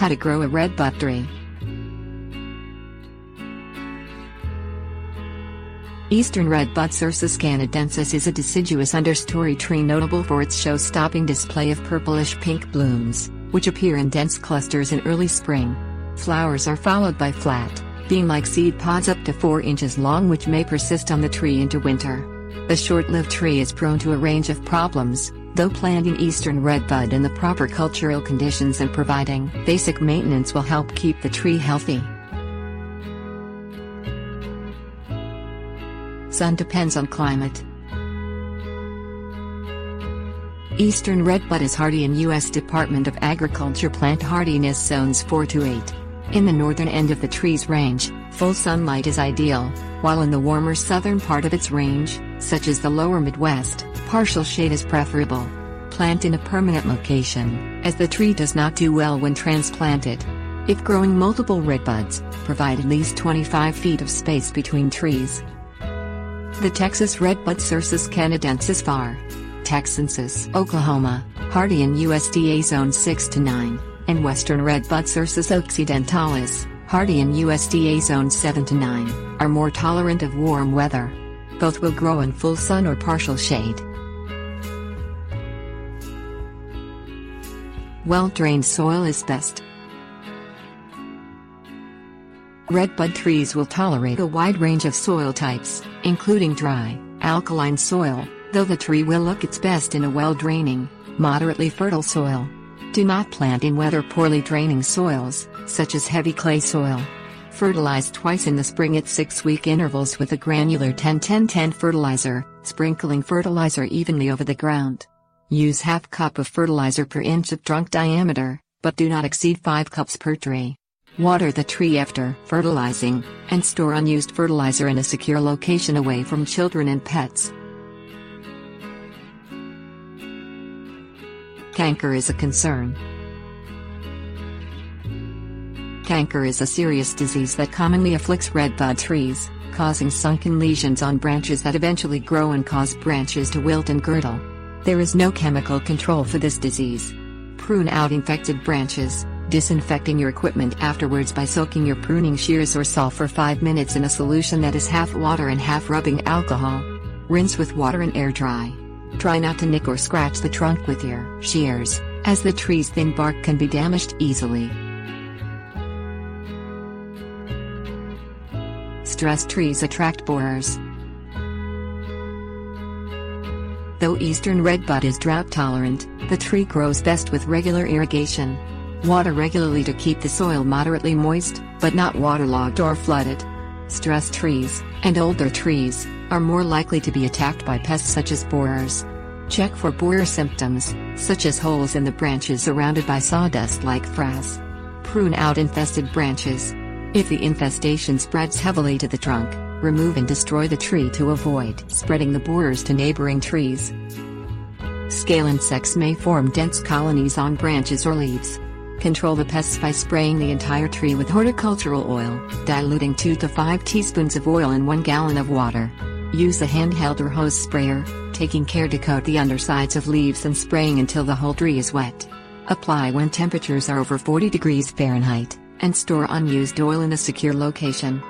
How to grow a redbud tree. Eastern redbud Cercis canadensis is a deciduous understory tree notable for its show-stopping display of purplish pink blooms, which appear in dense clusters in early spring. Flowers are followed by flat, bean-like seed pods up to 4 inches long which may persist on the tree into winter. The short-lived tree is prone to a range of problems, though planting eastern redbud in the proper cultural conditions and providing basic maintenance will help keep the tree healthy. Sun depends on climate. Eastern redbud is hardy in U.S. Department of Agriculture plant hardiness zones 4 to 8. In the northern end of the tree's range, full sunlight is ideal, while in the warmer southern part of its range, such as the lower Midwest, partial shade is preferable. Plant in a permanent location, as the tree does not do well when transplanted. If growing multiple redbuds, provide at least 25 feet of space between trees. The Texas redbud Cercis canadensis var. Texensis, Oklahoma, hardy in USDA zone 6 to 9, and western redbud Cercis occidentalis, hardy in USDA zone 7 to 9, are more tolerant of warm weather. Both will grow in full sun or partial shade. Well-drained soil is best. Redbud trees will tolerate a wide range of soil types, including dry, alkaline soil, though the tree will look its best in a well-draining, moderately fertile soil. Do not plant in wet or poorly draining soils, such as heavy clay soil. Fertilize twice in the spring at 6-week intervals with a granular 10-10-10 fertilizer, sprinkling fertilizer evenly over the ground. Use half cup of fertilizer per inch of trunk diameter, but do not exceed 5 cups per tree. Water the tree after fertilizing, and store unused fertilizer in a secure location away from children and pets. Canker is a concern. Canker is a serious disease that commonly afflicts redbud trees, causing sunken lesions on branches that eventually grow and cause branches to wilt and girdle. There is no chemical control for this disease. Prune out infected branches, disinfecting your equipment afterwards by soaking your pruning shears or saw for 5 minutes in a solution that is half water and half rubbing alcohol. Rinse with water and air dry. Try not to nick or scratch the trunk with your shears, as the tree's thin bark can be damaged easily. Stressed trees attract borers. Though eastern redbud is drought tolerant, the tree grows best with regular irrigation. Water regularly to keep the soil moderately moist, but not waterlogged or flooded. Stressed trees, and older trees, are more likely to be attacked by pests such as borers. Check for borer symptoms, such as holes in the branches surrounded by sawdust-like frass. Prune out infested branches. If the infestation spreads heavily to the trunk, remove and destroy the tree to avoid spreading the borers to neighboring trees. Scale insects may form dense colonies on branches or leaves. Control the pests by spraying the entire tree with horticultural oil, diluting 2 to 5 teaspoons of oil in 1 gallon of water. Use a handheld or hose sprayer, taking care to coat the undersides of leaves and spraying until the whole tree is wet. Apply when temperatures are over 40 degrees Fahrenheit, and store unused oil in a secure location.